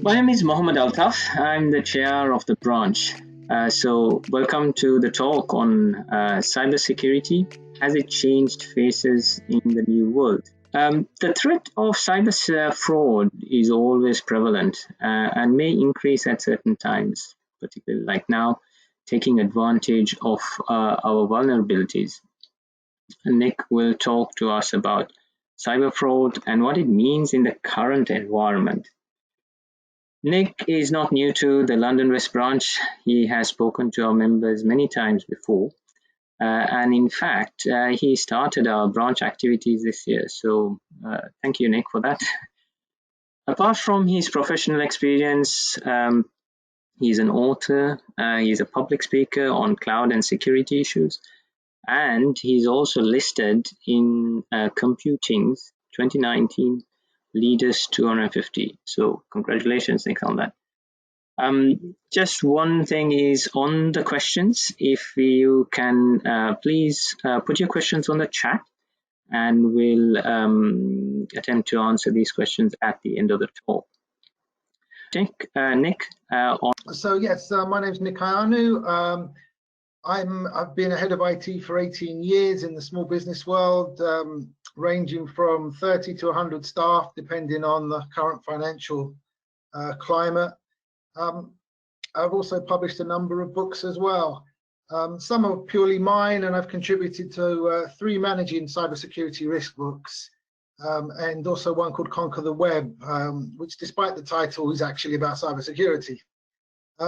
My name is Mohammed Altaf. I'm the chair of the branch. So welcome to the talk on cybersecurity. Has it changed faces in the new world? The threat of cyber fraud is always prevalent and may increase at certain times, particularly like now, taking advantage of our vulnerabilities. Nick will talk to us about cyber fraud and what it means in the current environment. Nick is not new to the London West Branch. He has spoken to our members many times before. And in fact, he started our branch activities this year. So thank you, Nick, for that. Apart from his professional experience, he's an author, he's a public speaker on cloud and security issues, and he's also listed in Computing's 2019 Leaders 250. So congratulations, Nick, on that. Just one thing is on the questions. If you can please put your questions on the chat, and we'll attempt to answer these questions at the end of the talk. Nick. So yes, my name is Nick Ioannou. I've been a head of IT for 18 years in the small business world, ranging from 30 to 100 staff, depending on the current financial climate. I've also published a number of books as well. Some are purely mine, and I've contributed to 3 managing cybersecurity risk books, and also one called Conquer the Web, which, despite the title, is actually about cybersecurity.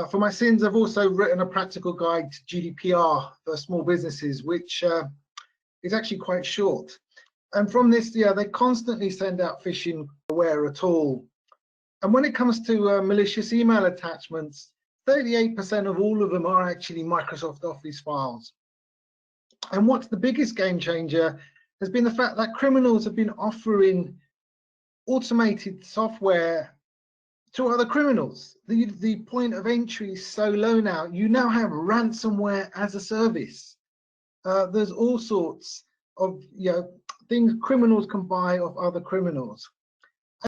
For my sins, I've also written a practical guide to GDPR for small businesses, which is actually quite short. And from this, they constantly send out phishing aware at all. And when it comes to malicious email attachments, 38% of all of them are actually Microsoft Office files. And what's the biggest game changer has been the fact that criminals have been offering automated software to other criminals. The point of entry is so low now. You now have ransomware as a service. There's all sorts of things criminals can buy of other criminals.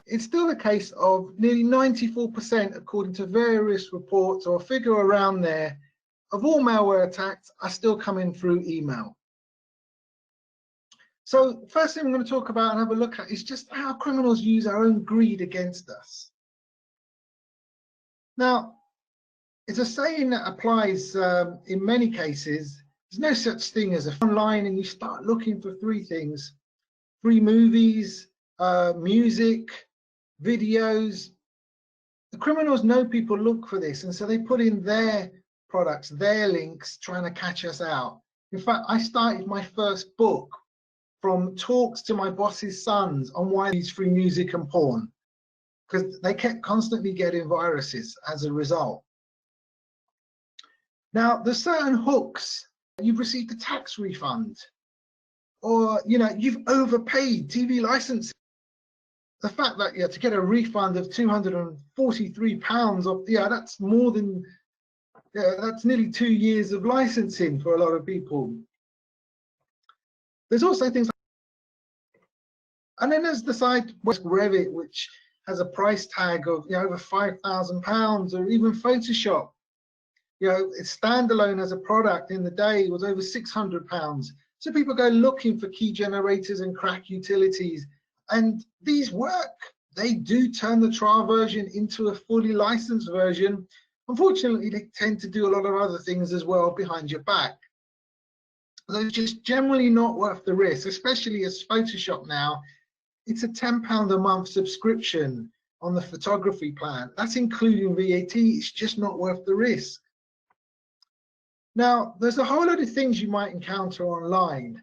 It's still the case of nearly 94%, according to various reports or a figure around there, of all malware attacks are still coming through email. So first thing I'm going to talk about and have a look at is just how criminals use our own greed against us. Now, it's a saying that applies in many cases. There's no such thing as online and you start looking for 3 things: free movies, music, videos. The criminals know people look for this, and so they put in their products, their links, trying to catch us out. In fact, I started my first book from talks to my boss's sons on why these free music and porn, because they kept constantly getting viruses as a result. Now, there's certain hooks. You've received a tax refund, or you've overpaid TV licensing. The fact that to get a refund of £243 off, that's more than that's nearly 2 years of licensing for a lot of people. There's also things and then there's the site Revit, which has a price tag of over £5,000, or even Photoshop. It's standalone as a product in the day was over £600. So people go looking for key generators and crack utilities, and these work. They do turn the trial version into a fully licensed version. Unfortunately, they tend to do a lot of other things as well behind your back. So it's just generally not worth the risk, especially as Photoshop now. It's a £10 a month subscription on the photography plan. That's including VAT. It's just not worth the risk. Now, there's a whole lot of things you might encounter online,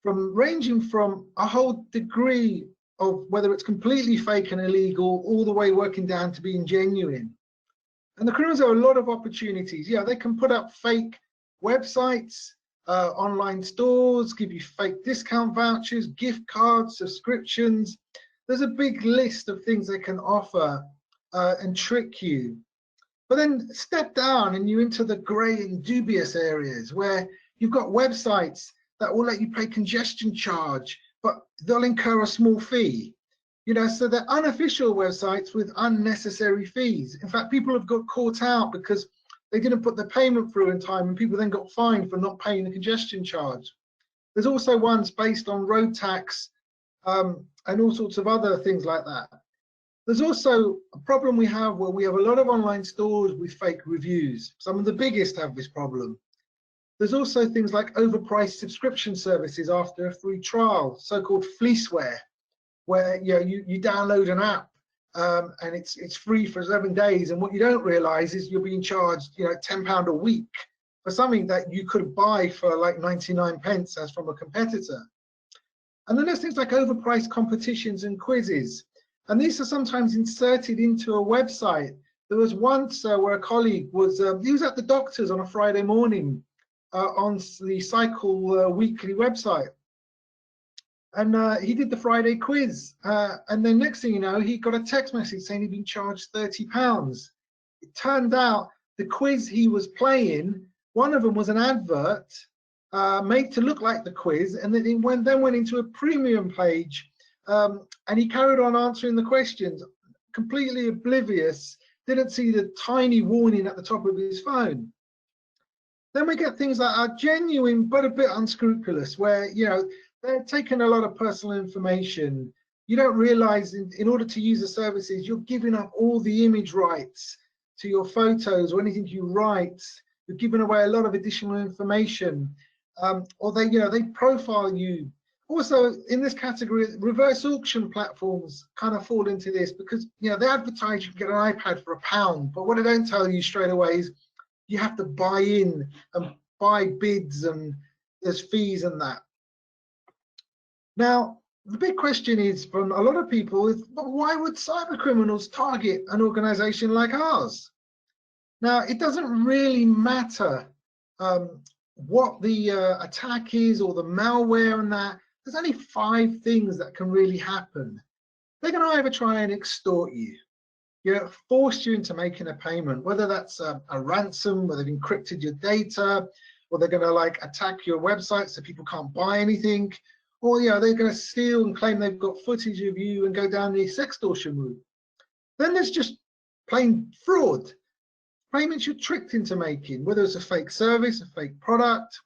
ranging from a whole degree of whether it's completely fake and illegal, all the way working down to being genuine. And the criminals have a lot of opportunities. They can put up fake websites, online stores, give you fake discount vouchers, gift cards, subscriptions. There's a big list of things they can offer and trick you. But then step down and you're into the grey and dubious areas where you've got websites that will let you pay congestion charge, but they'll incur a small fee. So they're unofficial websites with unnecessary fees. In fact, people have got caught out because they didn't put the payment through in time, and people then got fined for not paying the congestion charge. There's also ones based on road tax and all sorts of other things like that. There's also a problem we have where we have a lot of online stores with fake reviews. Some of the biggest have this problem. There's also things like overpriced subscription services after a free trial, so-called fleeceware, where you download an app and it's free for 7 days, and what you don't realize is you're being charged £10 a week for something that you could buy for like 99 pence as from a competitor. And then there's things like overpriced competitions and quizzes, and these are sometimes inserted into a website. There was once where a colleague was he was at the doctor's on a Friday morning on the Cycle Weekly website, and he did the Friday quiz, and then next thing you know, he got a text message saying he'd been charged £30. It turned out the quiz he was playing, one of them was an advert made to look like the quiz, and then it went into a premium page, and he carried on answering the questions, completely oblivious, didn't see the tiny warning at the top of his phone. Then we get things that are genuine but a bit unscrupulous, where they're taking a lot of personal information. You don't realize in order to use the services, you're giving up all the image rights to your photos or anything you write. You're giving away a lot of additional information, or they profile you. Also, in this category, reverse auction platforms kind of fall into this, because they advertise you can get an iPad for £1, but what they don't tell you straight away is you have to buy in and buy bids, and there's fees and that. Now, the big question is from a lot of people is, well, why would cyber criminals target an organization like ours? Now, it doesn't really matter what the attack is or the malware and that. There's only 5 things that can really happen. They're going to either try and extort you, force you into making a payment, whether that's a ransom, where they've encrypted your data, or they're going to attack your website so people can't buy anything, or they're going to steal and claim they've got footage of you and go down the sextortion route. Then there's just plain fraud, payments you're tricked into making, whether it's a fake service, a fake product,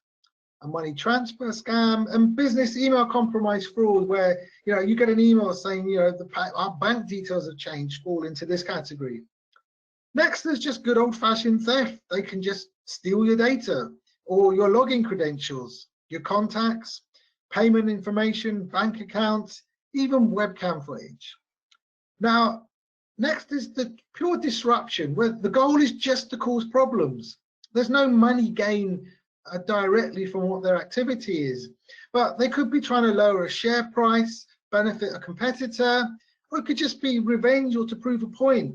a money transfer scam, and business email compromise fraud, where you get an email saying our bank details have changed, fall into this category. Next, there's just good old-fashioned theft. They can just steal your data or your login credentials, your contacts, payment information, bank accounts, even webcam footage. Now, next is the pure disruption, where the goal is just to cause problems. There's no money gain directly from what their activity is, but they could be trying to lower a share price, benefit a competitor, or it could just be revenge or to prove a point.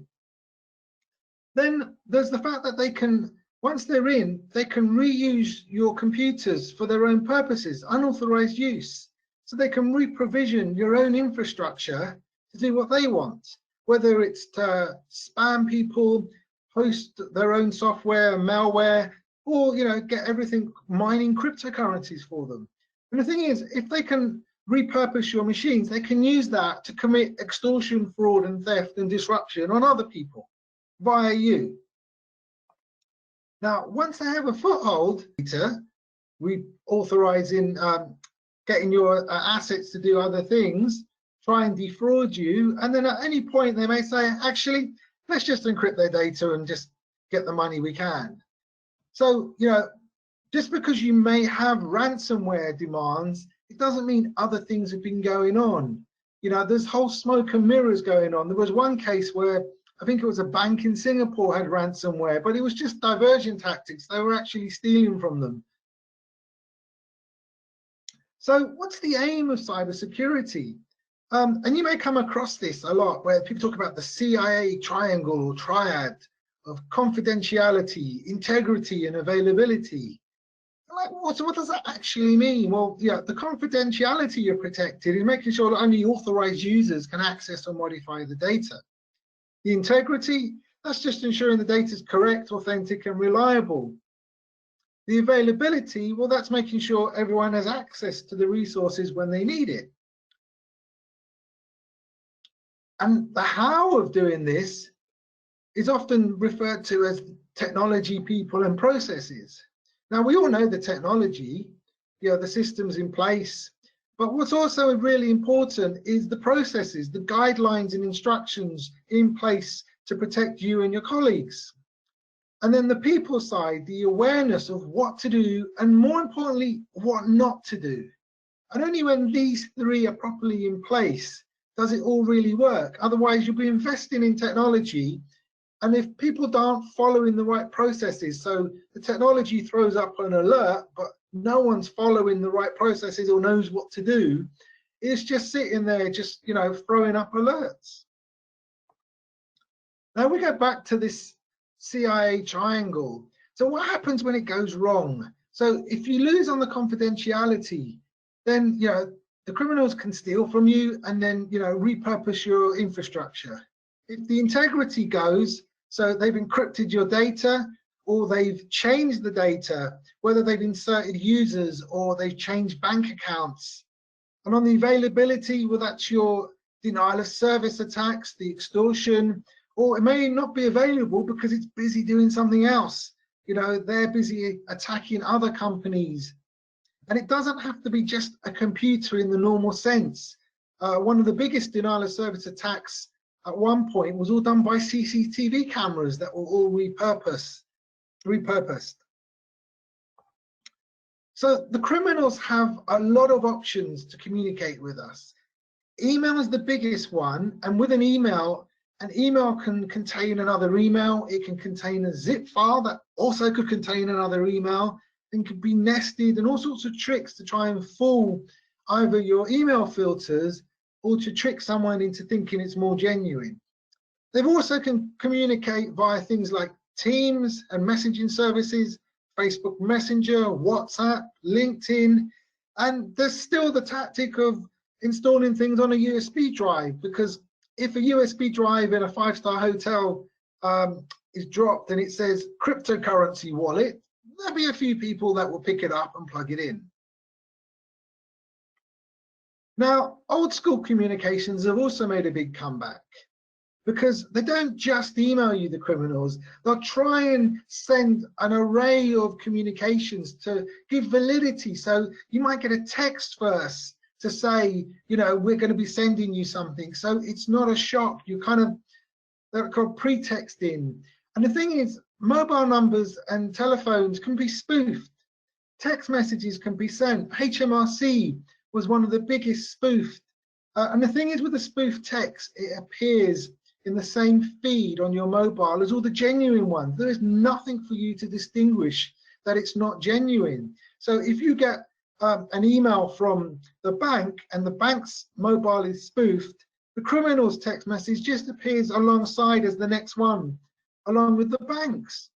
Then there's the fact that they can, once they're in, they can reuse your computers for their own purposes, unauthorized use. So they can reprovision your own infrastructure to do what they want, whether it's to spam people, host their own software, malware, or get everything mining cryptocurrencies for them. And the thing is, if they can repurpose your machines, they can use that to commit extortion, fraud, and theft and disruption on other people via you. Now, once they have a foothold, we authorize in getting your assets to do other things, try and defraud you, and then at any point they may say, actually, let's just encrypt their data and just get the money we can. So, just because you may have ransomware demands, it doesn't mean other things have been going on. There's whole smoke and mirrors going on. There was one case where I think it was a bank in Singapore had ransomware, but it was just diversion tactics. They were actually stealing from them. So what's the aim of cybersecurity? And you may come across this a lot, where people talk about the CIA triangle or triad of confidentiality, integrity, and availability. What does that actually mean? Well, the confidentiality you're protected is making sure that only authorized users can access or modify the data. The integrity, that's just ensuring the data is correct, authentic, and reliable. The availability, well, that's making sure everyone has access to the resources when they need it. And the how of doing this is often referred to as technology, people, and processes. Now, we all know the technology, the systems in place, but what's also really important is the processes, the guidelines and instructions in place to protect you and your colleagues. And then the people side, the awareness of what to do, and more importantly, what not to do. And only when these three are properly in place does it all really work. Otherwise, you'll be investing in technology, and if people aren't following the right processes, so the technology throws up an alert, but no one's following the right processes or knows what to do, it's just sitting there, just throwing up alerts. Now we go back to this CIA triangle. So what happens when it goes wrong? So if you lose on the confidentiality, then the criminals can steal from you and then repurpose your infrastructure. If the integrity goes, so they've encrypted your data, or they've changed the data, whether they've inserted users or they've changed bank accounts. And on the availability, well, that's your denial of service attacks, the extortion, or it may not be available because it's busy doing something else. They're busy attacking other companies. And it doesn't have to be just a computer in the normal sense. One of the biggest denial of service attacks at one point was all done by CCTV cameras that were all repurposed. So the criminals have a lot of options to communicate with us. Email is the biggest one, and with an email can contain another email. It can contain a zip file that also could contain another email, and could be nested, and all sorts of tricks to try and fool either your email filters or to trick someone into thinking it's more genuine. They've also can communicate via things like Teams and messaging services, Facebook Messenger, WhatsApp, LinkedIn, and there's still the tactic of installing things on a USB drive, because if a USB drive in a 5-star hotel is dropped and it says cryptocurrency wallet, there'll be a few people that will pick it up and plug it in. Now, old school communications have also made a big comeback, because they don't just email you, the criminals. They'll try and send an array of communications to give validity. So you might get a text first to say, we're going to be sending you something. So it's not a shock. They're called pretexting. And the thing is, mobile numbers and telephones can be spoofed. Text messages can be sent. HMRC was one of the biggest spoofed. And the thing is, with the spoofed text, it appears in the same feed on your mobile as all the genuine ones. There is nothing for you to distinguish that it's not genuine. So if you get an email from the bank and the bank's mobile is spoofed, the criminal's text message just appears alongside as the next one, along with the bank's.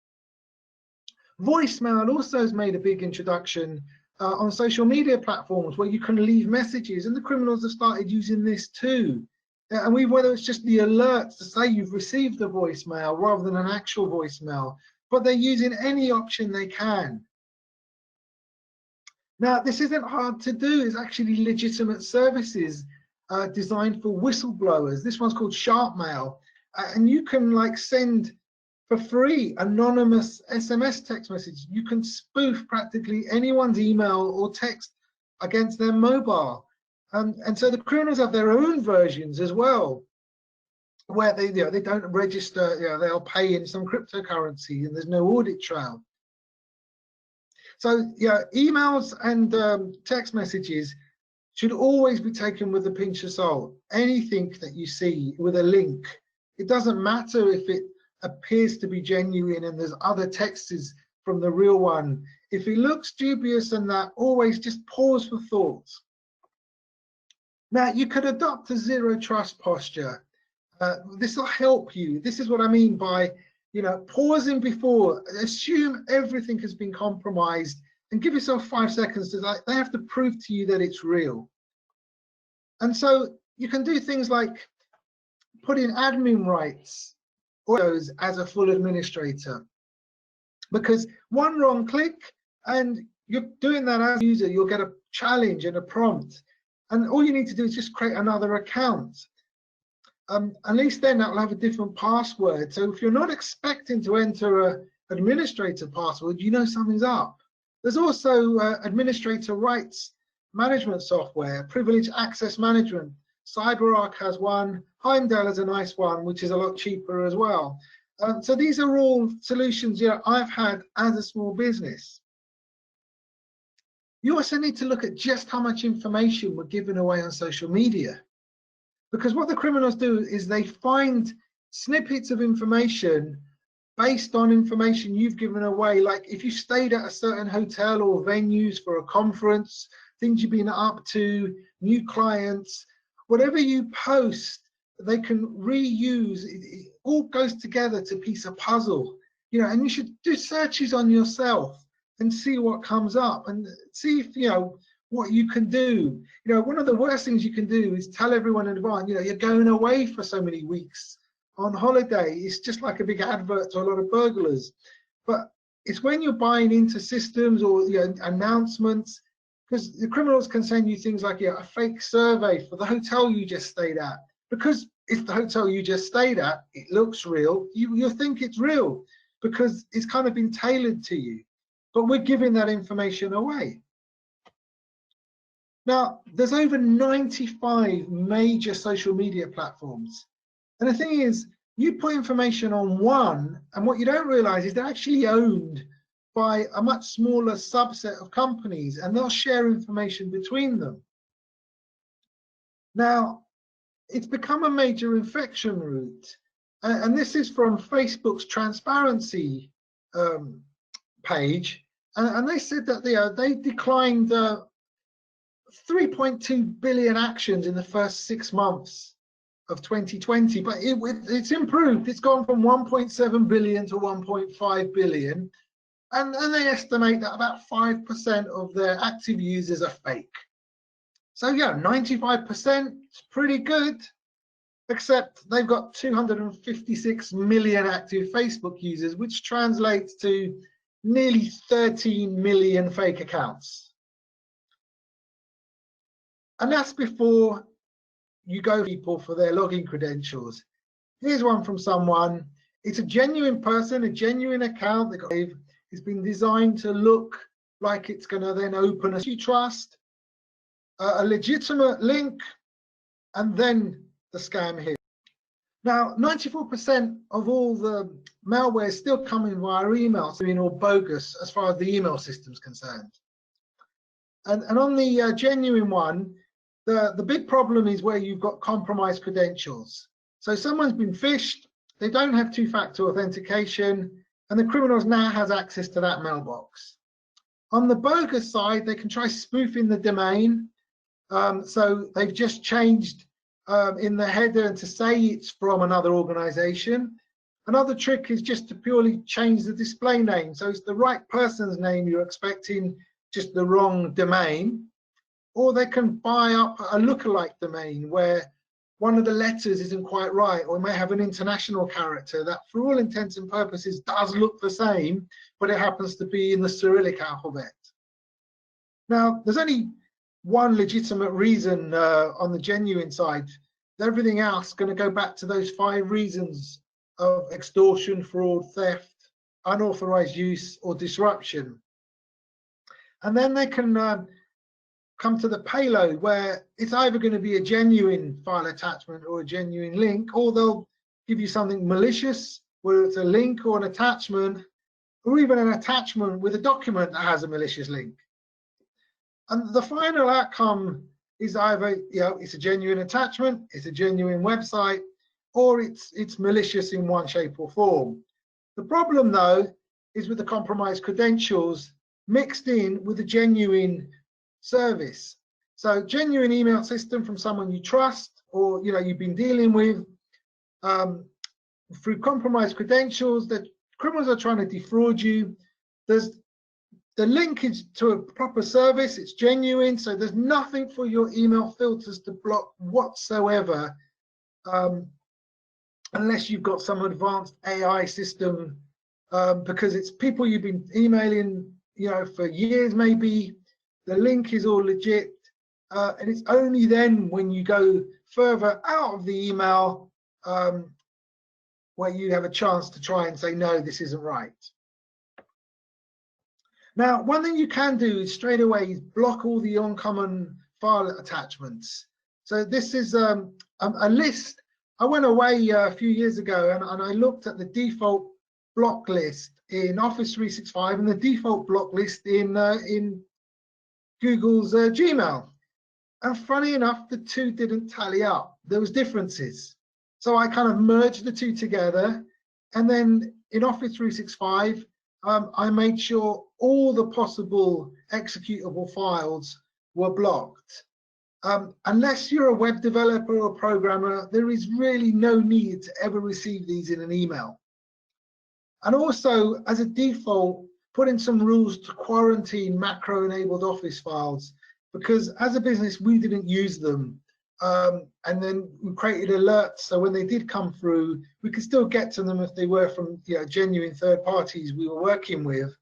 Voicemail also has made a big introduction on social media platforms where you can leave messages, and the criminals have started using this too. And whether it's just the alerts to say you've received a voicemail rather than an actual voicemail, but they're using any option they can. Now, this isn't hard to do. It's actually legitimate services designed for whistleblowers. This one's called Sharpmail, and you can send for free anonymous SMS text message. You can spoof practically anyone's email or text against their mobile. And so the criminals have their own versions as well, where they don't register, they'll pay in some cryptocurrency and there's no audit trail. So emails and text messages should always be taken with a pinch of salt. Anything that you see with a link, it doesn't matter if it appears to be genuine and there's other texts from the real one. If it looks dubious and that, always just pause for thought. Now, you could adopt a zero trust posture. This will help you. This is what I mean by, pausing before. Assume everything has been compromised and give yourself 5 seconds to they have to prove to you that it's real. And so you can do things like put in admin rights or those as a full administrator, because one wrong click and you're doing that as a user, you'll get a challenge and a prompt. And all you need to do is just create another account. at least then that will have a different password. So if you're not expecting to enter an administrator password, you know something's up. There's also administrator rights management software, privileged access management. CyberArk has one, Heimdall has a nice one, which is a lot cheaper as well. So these are all solutions I've had as a small business. You also need to look at just how much information we're giving away on social media. Because what the criminals do is they find snippets of information based on information you've given away. Like if you stayed at a certain hotel or venues for a conference, things you've been up to, new clients, whatever you post, they can reuse. It all goes together to piece a puzzle, and you should do searches on yourself and see what comes up and see if, what you can do. One of the worst things you can do is tell everyone in advance, you're going away for so many weeks on holiday. It's just like a big advert to a lot of burglars. But it's when you're buying into systems or announcements, because the criminals can send you things like a fake survey for the hotel you just stayed at. Because it's the hotel you just stayed at, it looks real. You think it's real because it's kind of been tailored to you. But we're giving that information away. Now, there's over 95 major social media platforms. And the thing is, you put information on one, and what you don't realize is they're actually owned by a much smaller subset of companies, and they'll share information between them. Now, it's become a major infection route. And this is from Facebook's transparency page. And they said that they declined 3.2 billion actions in the first 6 months of 2020, but it's improved. It's gone from 1.7 billion to 1.5 billion, and they estimate that about 5% of their active users are fake. So 95% is pretty good, except they've got 256 million active Facebook users, which translates to nearly 13 million fake accounts. And that's before you go to people for their login credentials. Here's one from someone. It's a genuine person, a genuine account. It's been designed to look like it's going to then open a you trust, a legitimate link, and then the scam here. Now, 94% of all the malware is still coming via email, so being all bogus as far as the email system's concerned. And on the genuine one, the big problem is where you've got compromised credentials. So someone's been phished, they don't have two-factor authentication, and the criminals now has access to that mailbox. On the bogus side, they can try spoofing the domain. So they've just changed in the header to say it's from another organization. Another trick is just to purely change the display name. So it's the right person's name you're expecting, just the wrong domain. Or they can buy up a lookalike domain where one of the letters isn't quite right, or it may have an international character that for all intents and purposes does look the same, but it happens to be in the Cyrillic alphabet. Now, there's only one legitimate reason on the genuine side. Everything else is going to go back to those 5 reasons of extortion, fraud, theft, unauthorized use, or disruption. And then they can come to the payload, where it's either going to be a genuine file attachment or a genuine link, or they'll give you something malicious, whether it's a link or an attachment, or even an attachment with a document that has a malicious link. And the final outcome is either it's a genuine attachment, it's a genuine website, or it's malicious in one shape or form. The problem though is with the compromised credentials mixed in with a genuine service. So genuine email system from someone you trust, or you've been dealing with, through compromised credentials, that criminals are trying to defraud you. The link is to a proper service, it's genuine, so there's nothing for your email filters to block whatsoever, unless you've got some advanced AI system, because it's people you've been emailing for years maybe. The link is all legit, and it's only then when you go further out of the email where you have a chance to try and say, no, this isn't right. Now, one thing you can do is straight away is block all the uncommon file attachments. So this is a list. I went away a few years ago and I looked at the default block list in Office 365 and the default block list in Google's Gmail. And funny enough, the two didn't tally up. There was differences. So I kind of merged the two together. And then in Office 365, I made sure all the possible executable files were blocked. Unless you're a web developer or programmer, there is really no need to ever receive these in an email. And also, as a default, put in some rules to quarantine macro-enabled Office files, because as a business, we didn't use them. And then we created alerts, so when they did come through, we could still get to them if they were from genuine third parties we were working with.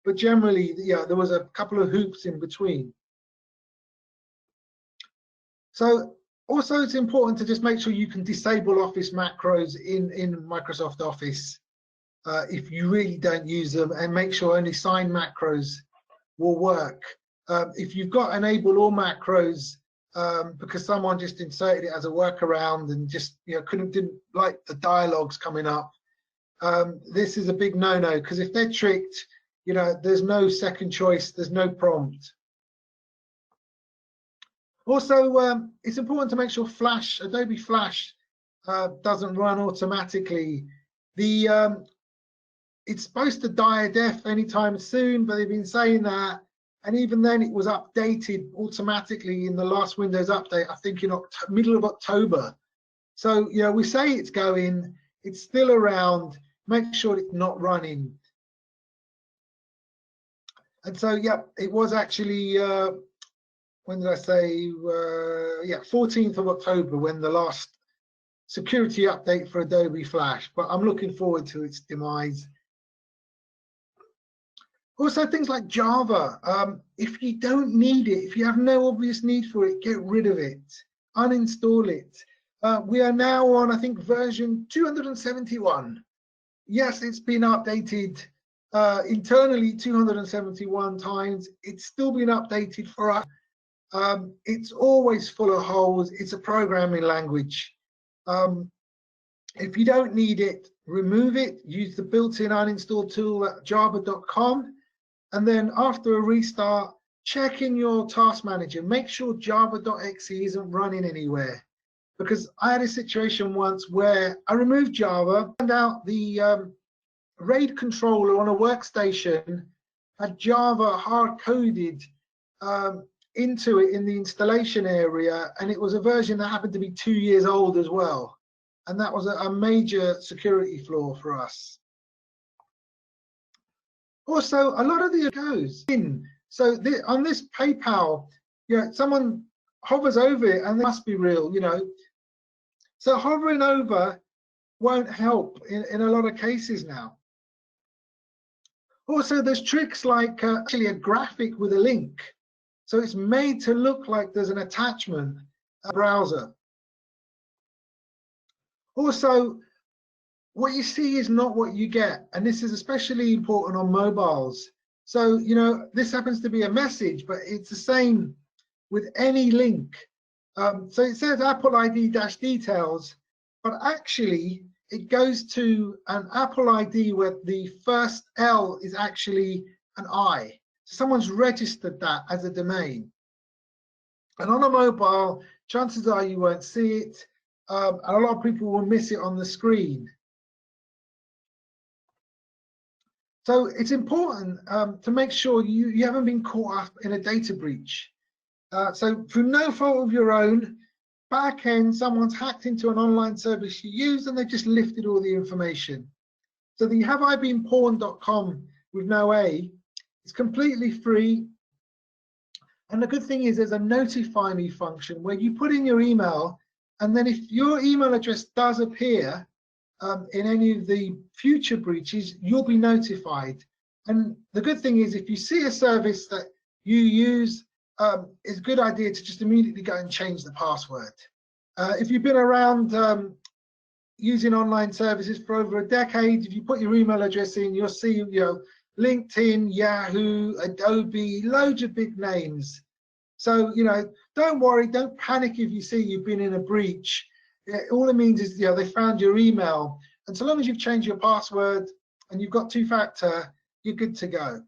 But generally, there was a couple of hoops in between. So also, it's important to just make sure you can disable Office macros in Microsoft Office if you really don't use them, and make sure only signed macros will work. If you've got enable all macros because someone just inserted it as a workaround and just didn't like the dialogues coming up, this is a big no-no, because if they're tricked, there's no second choice, there's no prompt. Also, it's important to make sure Adobe Flash doesn't run automatically. It's supposed to die a death anytime soon, but they've been saying that, and even then it was updated automatically in the last Windows update, I think in middle of October. So we say it's going, it's still around, make sure it's not running. And so it was actually when did I say 14th of October when the last security update for Adobe Flash, but I'm looking forward to its demise. Also, things like Java. If you don't need it, if you have no obvious need for it, get rid of it, uninstall it. We are now on, I think, version 271. Yes, it's been updated internally 271 times. It's still been updated for us. It's always full of holes. It's a programming language. If you don't need it, remove it. Use the built-in uninstall tool at java.com. And then after a restart, check in your task manager. Make sure java.exe isn't running anywhere. Because I had a situation once where I removed Java, found out the RAID controller on a workstation had Java hard-coded into it in the installation area, and it was a version that happened to be 2 years old as well. And that was a major security flaw for us. Also, a lot of the goes in. So on this PayPal, someone hovers over it and it must be real, So hovering over won't help in a lot of cases now. Also, there's tricks like actually a graphic with a link. So it's made to look like there's an attachment, a browser. Also, what you see is not what you get. And this is especially important on mobiles. So, this happens to be a message, but it's the same with any link. So it says Apple ID-details, but actually it goes to an Apple ID where the first L is actually an I. So someone's registered that as a domain. And on a mobile, chances are you won't see it. And a lot of people will miss it on the screen. So it's important to make sure you haven't been caught up in a data breach. So through no fault of your own, back end, someone's hacked into an online service you use and they just lifted all the information. So the haveibeenpawned.com with no A, it's completely free. And the good thing is there's a notify me function where you put in your email, and then if your email address does appear in any of the future breaches, you'll be notified. And the good thing is if you see a service that you use, it's a good idea to just immediately go and change the password. If you've been around using online services for over a decade. If you put your email address in, you'll see, LinkedIn, Yahoo, Adobe, loads of big names. So, don't worry, don't panic if you see you've been in a breach. All it means is, they found your email. And so long as you've changed your password and you've got two-factor, you're good to go.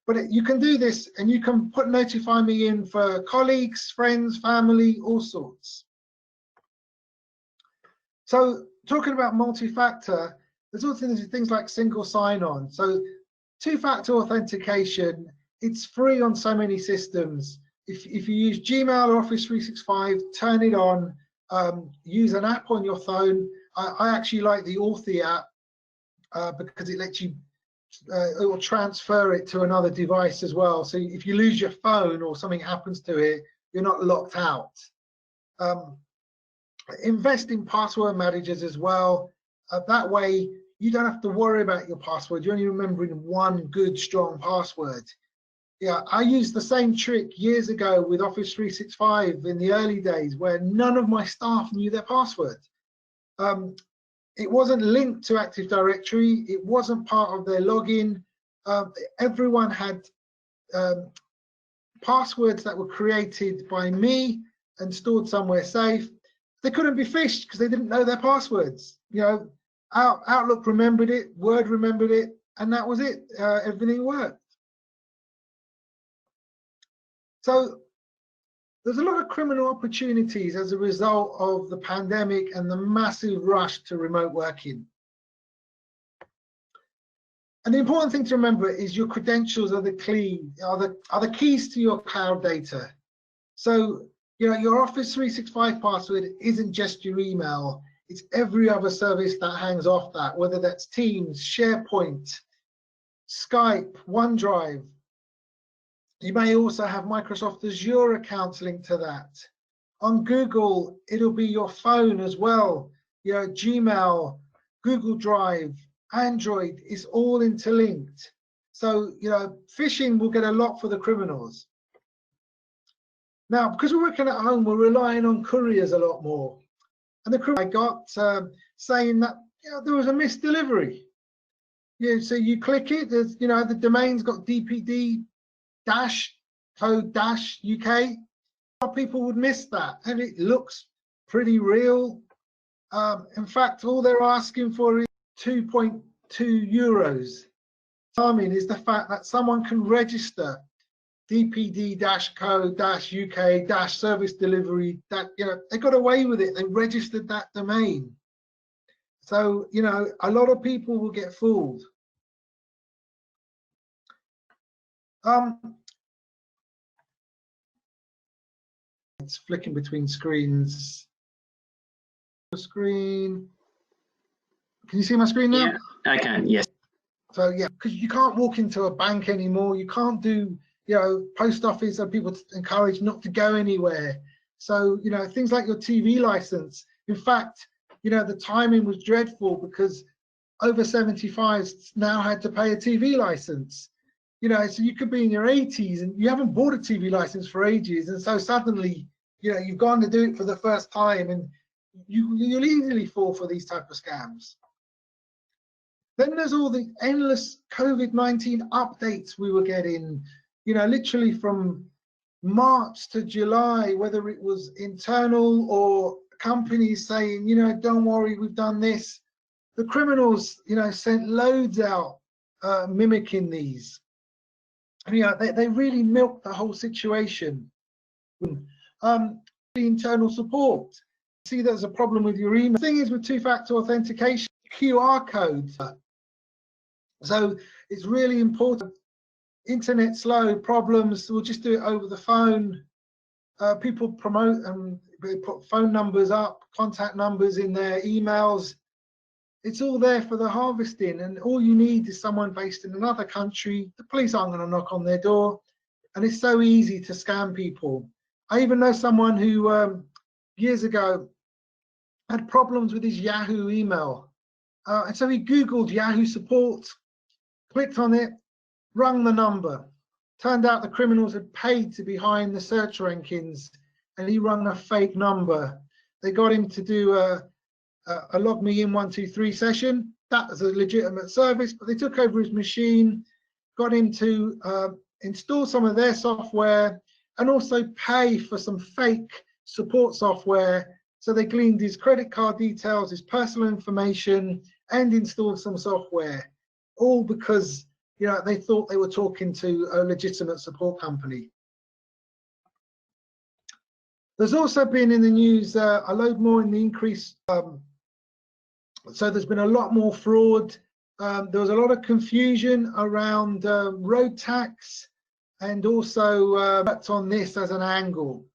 But you can do this, and you can put notify me in for colleagues, friends, family, all sorts. So talking about multi-factor, there's also things like single sign-on. So two-factor authentication, it's free on so many systems. If you use Gmail or Office 365, turn it on, use an app on your phone. I actually like the Authy app because it lets you, it will transfer it to another device as well. So if you lose your phone or something happens to it, you're not locked out. Invest in password managers as well. That way, you don't have to worry about your password. You're only remembering one good, strong password. Yeah, I used the same trick years ago with Office 365 in the early days, where none of my staff knew their password. It wasn't linked to Active Directory. It wasn't part of their login. Everyone had passwords that were created by me and stored somewhere safe. They couldn't be phished because they didn't know their passwords. Outlook remembered it, Word remembered it, and that was it. Everything worked. So there's a lot of criminal opportunities as a result of the pandemic and the massive rush to remote working. And the important thing to remember is your credentials are the keys to your cloud data. So your Office 365 password isn't just your email, it's every other service that hangs off that, whether that's Teams, SharePoint, Skype, OneDrive. You may also have Microsoft Azure accounts linked to that. On Google, it'll be your phone as well. Gmail, Google Drive, Android is all interlinked. So, phishing will get a lot for the criminals. Now, because we're working at home, we're relying on couriers a lot more. And the courier I got saying that there was a missed delivery. So you click it, there's, the domain's got DPD code UK. People would miss that, and it looks pretty real. In fact, all they're asking for is 2.2 euros. Alarming is the fact that someone can register DPD-code-UK-service delivery. That they got away with it. They registered that domain. So a lot of people will get fooled. It's flicking between screens. Screen. Can you see my screen now? Yeah, I can. Yes. So because you can't walk into a bank anymore. You can't do post office, and people encouraged not to go anywhere. So things like your TV license. In fact, the timing was dreadful because over 75s now had to pay a TV license. So you could be in your 80s and you haven't bought a TV license for ages, and so suddenly you've gone to do it for the first time, and you'll easily fall for these type of scams. Then there's all the endless COVID-19 updates we were getting, literally from March to July, whether it was internal or companies saying, don't worry, we've done this. The criminals, sent loads out mimicking these. They really milked the whole situation. The internal support. See, there's a problem with your email. The thing is with two-factor authentication, QR codes. So it's really important. Internet slow, problems, we'll just do it over the phone. People promote and they put phone numbers up, contact numbers in their emails. It's all there for the harvesting, and all you need is someone based in another country. The police aren't going to knock on their door, and it's so easy to scam people. I even know someone who years ago had problems with his Yahoo email, and so he Googled Yahoo support, clicked on it, rung the number. Turned out the criminals had paid to be high in the search rankings, and he rung a fake number. They got him to do a log me in 123 session. That was a legitimate service, but they took over his machine, got him to install some of their software and also pay for some fake support software. So they gleaned his credit card details, his personal information, and installed some software, all because they thought they were talking to a legitimate support company. There's also been in the news a load more in the increase. So there's been a lot more fraud. There was a lot of confusion around road tax, and also worked on this as an angle.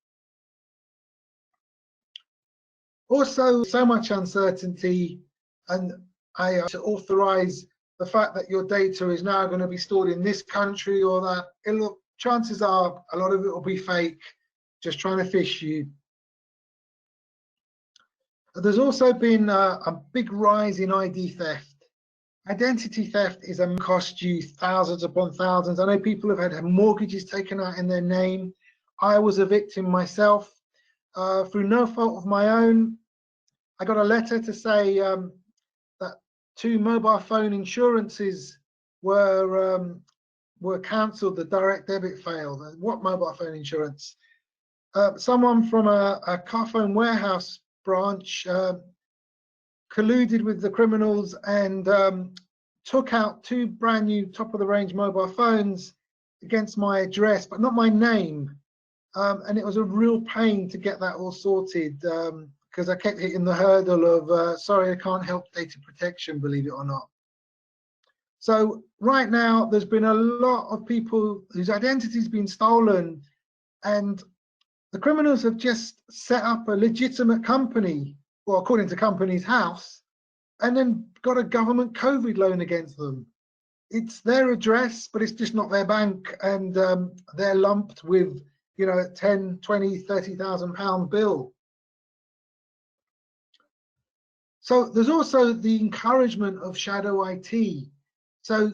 Also, so much uncertainty, and I authorize the fact that your data is now going to be stored in this country or that. Chances are a lot of it will be fake, just trying to fish you. There's also been a big rise in ID theft. Identity theft is a cost you thousands upon thousands. I know people have had mortgages taken out in their name. I was a victim myself. Through no fault of my own, I got a letter to say that 2 mobile phone insurances were cancelled. The direct debit failed. What mobile phone insurance? Someone from a car phone warehouse branch colluded with the criminals and took out 2 brand new top of the range mobile phones against my address, but not my name. And it was a real pain to get that all sorted, because I kept hitting the hurdle of, sorry, I can't help data protection, believe it or not. So right now, there's been a lot of people whose identity's been stolen, and the criminals have just set up a legitimate company, well, according to Companies House, and then got a government COVID loan against them. It's their address, but it's just not their bank, and they're lumped with, 10, 20, 30,000 pound bill. So there's also the encouragement of shadow IT. So,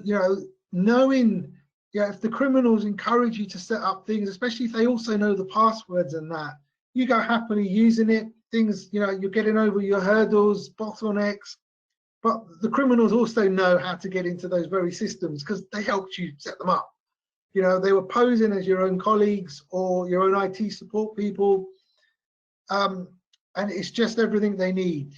knowing, if the criminals encourage you to set up things, especially if they also know the passwords and that, you go happily using it, things, you're getting over your hurdles, bottlenecks, but the criminals also know how to get into those very systems because they helped you set them up. They were posing as your own colleagues or your own IT support people, and it's just everything they need.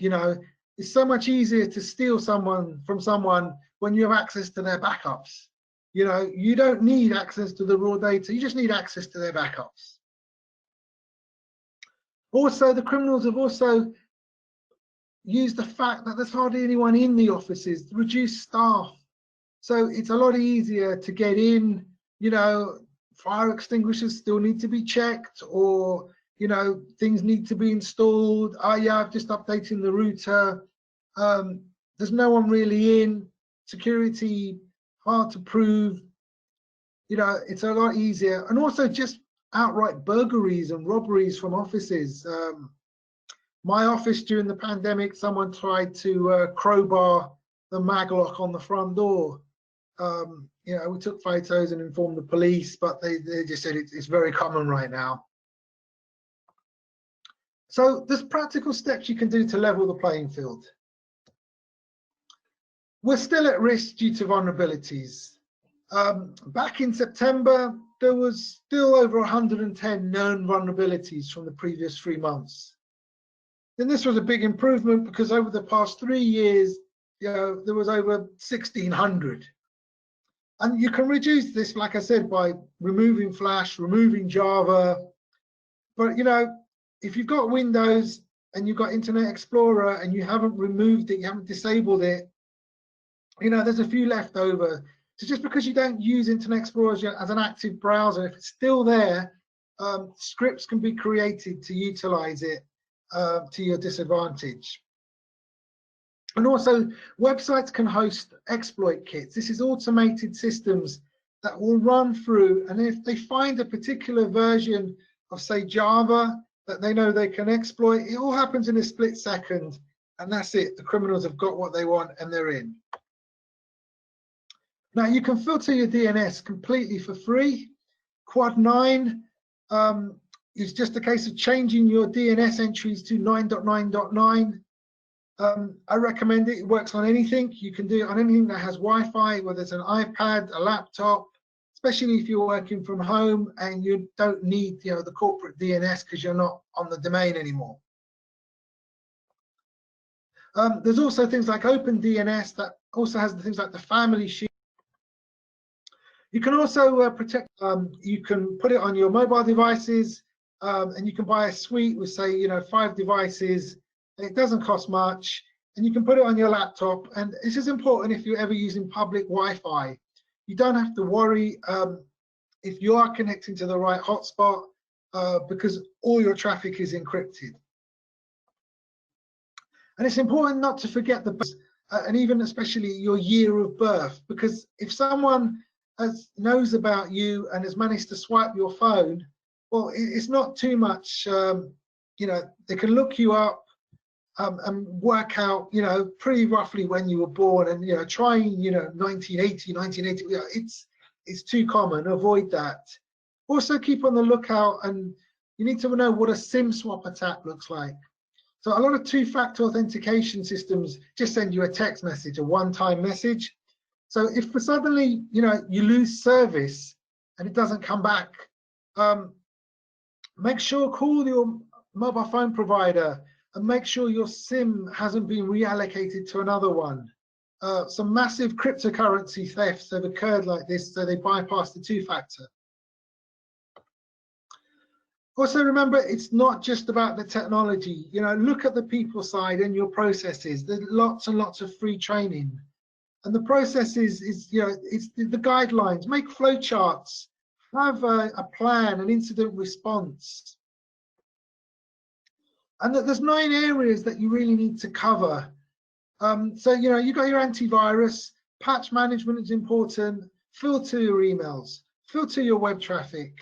It's so much easier to steal from someone when you have access to their backups. You don't need access to the raw data, you just need access to their backups. Also, the criminals have also used the fact that there's hardly anyone in the offices to reduce staff. So it's a lot easier to get in, fire extinguishers still need to be checked, or, things need to be installed. Oh yeah, I've just updating the router. There's no one really in. Security, hard to prove. It's a lot easier. And also just outright burglaries and robberies from offices. My office during the pandemic, someone tried to crowbar the maglock on the front door. We took photos and informed the police, but they just said it's very common right now. So there's practical steps you can do to level the playing field. We're still at risk due to vulnerabilities. Back in September, there was still over 110 known vulnerabilities from the previous 3 months. Then this was a big improvement because over the past 3 years, there was over 1,600. And you can reduce this, like I said, by removing Flash, removing Java. But, if you've got Windows and you've got Internet Explorer and you haven't removed it, you haven't disabled it, there's a few left over. So just because you don't use Internet Explorer as an active browser, if it's still there, scripts can be created to utilize it to your disadvantage. And also, websites can host exploit kits. This is automated systems that will run through, and if they find a particular version of, say, Java that they know they can exploit, it all happens in a split second, and that's it. The criminals have got what they want and they're in. Now, you can filter your DNS completely for free. Quad 9 is just a case of changing your DNS entries to 9.9.9. I recommend it. It works on anything. You can do it on anything that has Wi-Fi, whether it's an iPad, a laptop, especially if you're working from home and you don't need, the corporate DNS because you're not on the domain anymore. There's also things like OpenDNS that also has the things like the family shield. You can also protect. You can put it on your mobile devices, and you can buy a suite with, say, 5 devices. It doesn't cost much, and you can put it on your laptop. And this is important if you're ever using public Wi-Fi. You don't have to worry if you are connecting to the right hotspot because all your traffic is encrypted. And it's important not to forget and even especially your year of birth, because if someone knows about you and has managed to swipe your phone, well, it's not too much. They can look you up and work out, pretty roughly when you were born, and trying, 1980, it's too common. Avoid that. Also, keep on the lookout, and you need to know what a SIM swap attack looks like. So a lot of two-factor authentication systems just send you a text message, a one-time message. So if suddenly, you lose service and it doesn't come back, make sure, call your mobile phone provider and make sure your SIM hasn't been reallocated to another one. Some massive cryptocurrency thefts have occurred like this, so they bypass the two-factor. Also remember, it's not just about the technology. Look at the people side and your processes. There's lots and lots of free training. And the process is it's the guidelines. Make flowcharts. Have a plan, an incident response. And there's 9 areas that you really need to cover. So you got your antivirus. Patch management is important. Filter your emails. Filter your web traffic.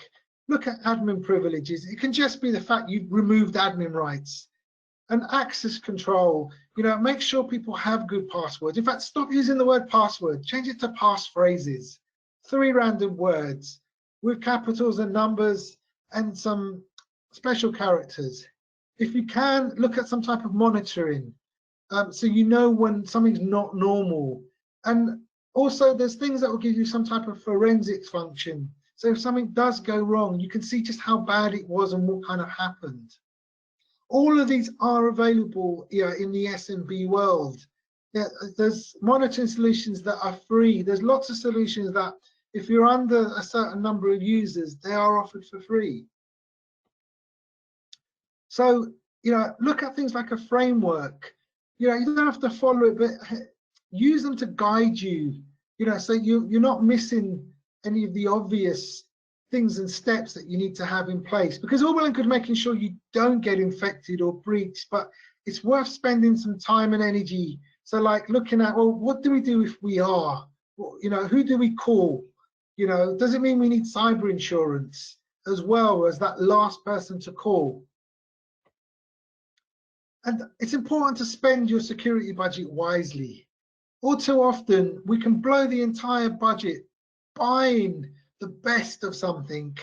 Look at admin privileges. It can just be the fact you've removed admin rights. And access control. Make sure people have good passwords. In fact, stop using the word password. Change it to passphrases. 3 random words with capitals and numbers and some special characters. If you can, look at some type of monitoring, so you know when something's not normal. And also, there's things that will give you some type of forensics function. So if something does go wrong, you can see just how bad it was and what kind of happened. All of these are available in the SMB world. There's monitoring solutions that are free. There's lots of solutions that, if you're under a certain number of users, they are offered for free. So, look at things like a framework. You don't have to follow it, but use them to guide you, so you're not missing any of the obvious things and steps that you need to have in place. Because all well and good making sure you don't get infected or breached, but it's worth spending some time and energy. So like looking at, well, what do we do if we are? Well, who do we call? Does it mean we need cyber insurance as well as that last person to call? And it's important to spend your security budget wisely. All too often, we can blow the entire budget buying the best of something,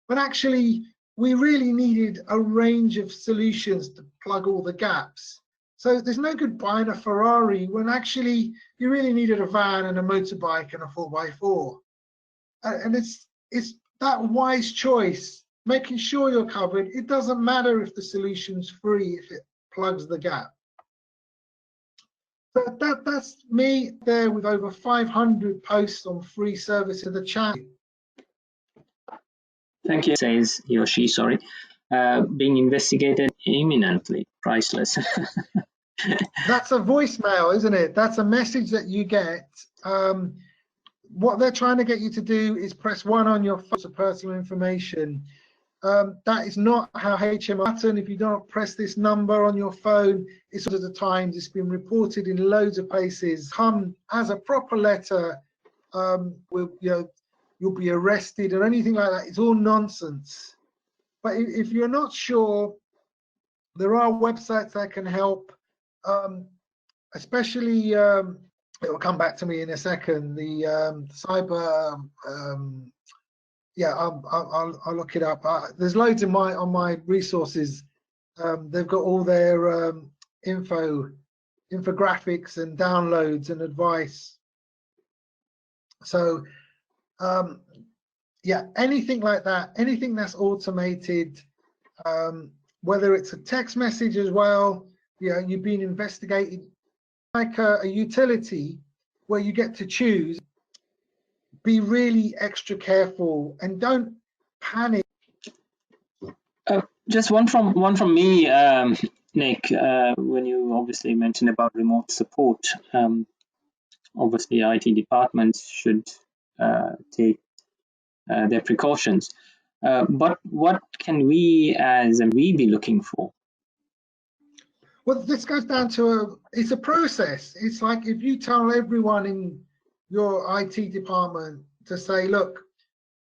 when actually we really needed a range of solutions to plug all the gaps. So there's no good buying a Ferrari when actually you really needed a van and a motorbike and a 4x4. And it's that wise choice, making sure you're covered. It doesn't matter if the solution's free, if it plugs the gap. So that's me there with over 500 posts on free service in the chat. Thank you, says he or she, sorry. Being investigated imminently, priceless. That's a voicemail, isn't it? That's a message that you get. What they're trying to get you to do is press 1 on your phone for personal information. That is not how HMO button. If you don't press this number on your phone, it's at the times it's been reported in loads of places. Come as a proper letter, you'll be arrested or anything like that. It's all nonsense. But if you're not sure, there are websites that can help, especially, it will come back to me in a second, the cyber, I'll look it up. There's loads on my resources. They've got all their info infographics and downloads and advice. So yeah, anything like that, anything that's automated, whether it's a text message as well, you know, you've been investigated, like a utility where you get to choose. Be really extra careful and don't panic. Just one from me, Nick. When you obviously mentioned about remote support, obviously IT departments should take their precautions. But what can we be looking for? Well, this goes down to it's a process. It's like if you tell everyone in your IT department to say, look,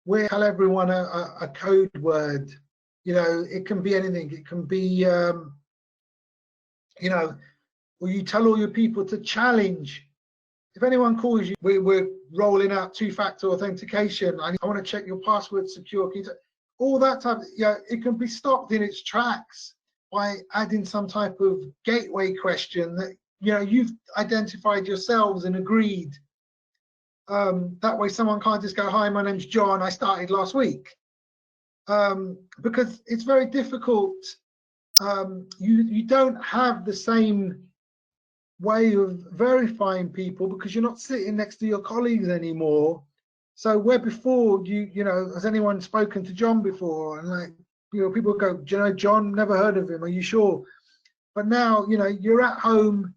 we tell everyone a code word. You know, it can be anything. It can be, you know, or you tell all your people to challenge. If anyone calls you, we're rolling out two-factor authentication. I want to check your password secure. All that type, you know, it can be stopped in its tracks by adding some type of gateway question that, you know, you've identified yourselves and agreed. That way someone can't just go, hi, my name's John, I started last week. Because it's very difficult. You don't have the same way of verifying people because you're not sitting next to your colleagues anymore. So where before, you know, has anyone spoken to John before? And like, you know, people go, do you know John? Never heard of him. Are you sure? But now, you know, you're at home.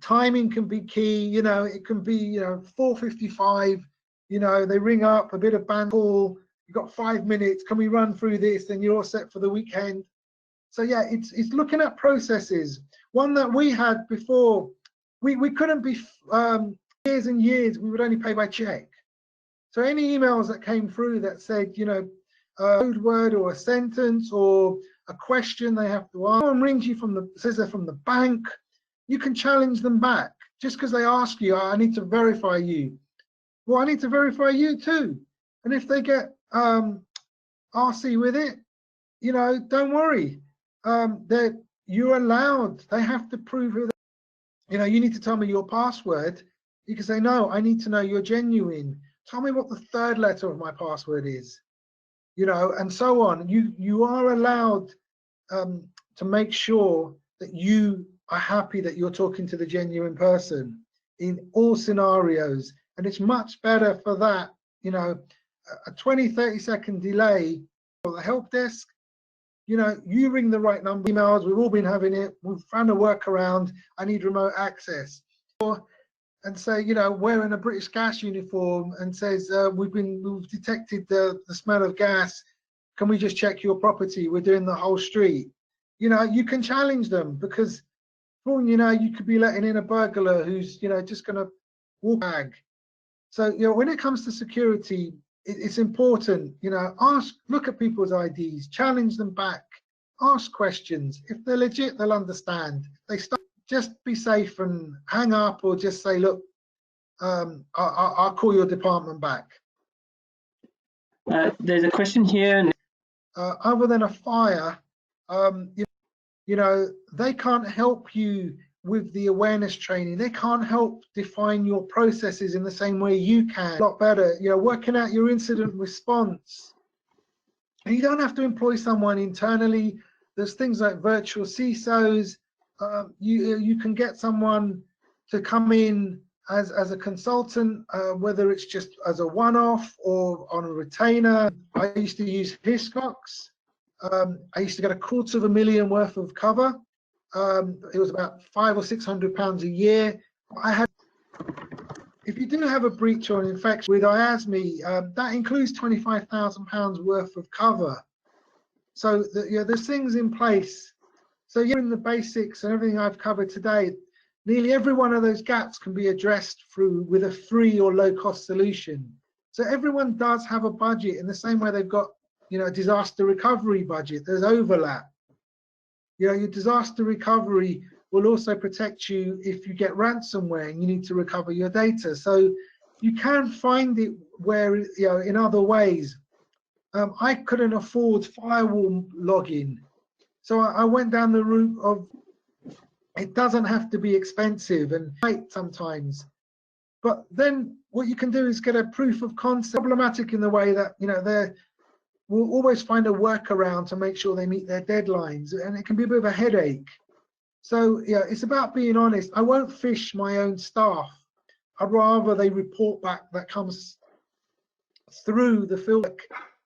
Timing can be key. You know, it can be, you know, 4:55. You know, they ring up, a bit of band call. You've got 5 minutes. Can we run through this? And you're all set for the weekend. So yeah, it's looking at processes. One that we had before, we couldn't be years and years. We would only pay by check. So any emails that came through that said, you know, a code word or a sentence or a question they have to ask. Someone rings you says they're from the bank, you can challenge them back. Just because they ask you, I need to verify you. Well, I need to verify you too. And if they get RC with it, you know, don't worry. You're allowed. They have to prove who. You know, you need to tell me your password. You can say, no, I need to know you're genuine. Tell me what the third letter of my password is. You know, and so on. You are allowed to make sure that you are happy that you're talking to the genuine person in all scenarios. And it's much better for that, you know, a 20-30 second delay for the help desk. You know, you ring the right number, emails, we've all been having it, we've found a workaround, I need remote access. And say, you know, wearing a British Gas uniform and says, we've detected the smell of gas, can we just check your property? We're doing the whole street. You know, you can challenge them because, well, you know, you could be letting in a burglar who's, you know, just going to walk bag. So, you know, when it comes to security, it's important, you know, look at people's IDs, challenge them back, ask questions. If they're legit, they'll understand. They start, just be safe and hang up or just say, look, I'll call your department back. There's a question here. Other than a fire, you know, they can't help you with the awareness training. They can't help define your processes in the same way you can. A lot better, you know, working out your incident response. And you don't have to employ someone internally. There's things like virtual CISOs. You can get someone to come in as a consultant, whether it's just as a one-off or on a retainer. I used to use Hiscox. I used to get £250,000 worth of cover. It was about £500 or £600 a year. If you do have a breach or an infection with IASME, that includes £25,000 worth of cover. So you know, there's things in place. So you're in the basics and everything I've covered today. Nearly every one of those gaps can be addressed with a free or low-cost solution. So everyone does have a budget in the same way they've got, you know, a disaster recovery budget. There's overlap. You know, your disaster recovery will also protect you if you get ransomware and you need to recover your data. So you can find it where, you know, in other ways. I couldn't afford firewall login. So I went down the route of It doesn't have to be expensive and tight sometimes. But then what you can do is get a proof of concept. Problematic in the way that, you know, we'll always find a workaround to make sure they meet their deadlines, and it can be a bit of a headache. So yeah, it's about being honest. I won't fish my own staff. I'd rather they report back that comes through the filter.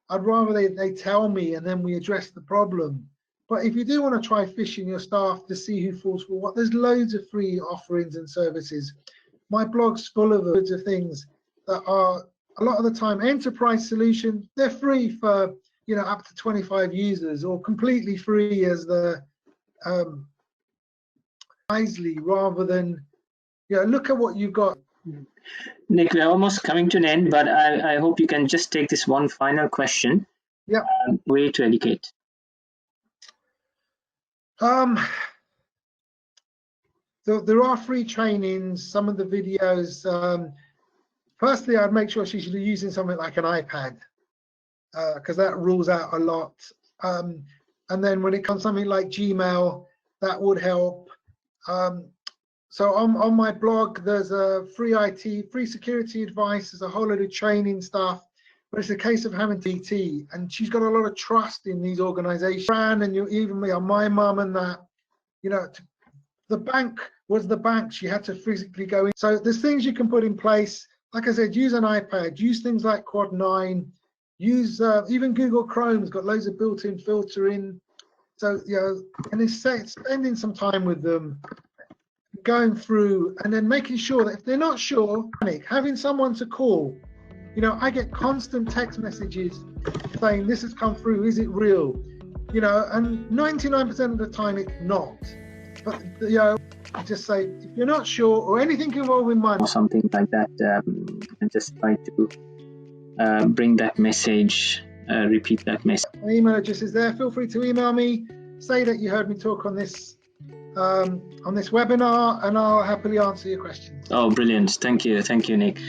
I'd rather they tell me and then we address the problem. But if you do want to try fishing your staff to see who falls for what, there's loads of free offerings and services. My blog's full of loads of things that are a lot of the time enterprise solutions. They're free for, you know, up to 25 users, or completely free as the wisely, rather than, you know, look at what you've got. Nick, we're almost coming to an end, but I hope you can just take this one final question. Yeah. Way to educate. So there are free trainings, some of the videos. Firstly, I'd make sure she's using something like an iPad, because that rules out a lot. And then when it comes to something like Gmail, that would help. So on my blog, there's a free IT, free security advice, there's a whole lot of training stuff, but it's a case of having TT, and she's got a lot of trust in these organizations. And even me, my mum and that, you know, the bank was the bank, she had to physically go in. So there's things you can put in place. Like I said, use an iPad, use things like Quad 9, use even Google Chrome's got loads of built-in filtering. So, you know, and it's spending some time with them, going through, and then making sure that if they're not sure, having someone to call. You know, I get constant text messages saying this has come through, is it real? You know, and 99% of the time it's not. But, you know, just say, if you're not sure, or anything involving money, or something like that, and just try to bring that message, repeat that message. My email address is there. Feel free to email me, say that you heard me talk on this webinar, and I'll happily answer your questions. Oh, brilliant. Thank you, Nick.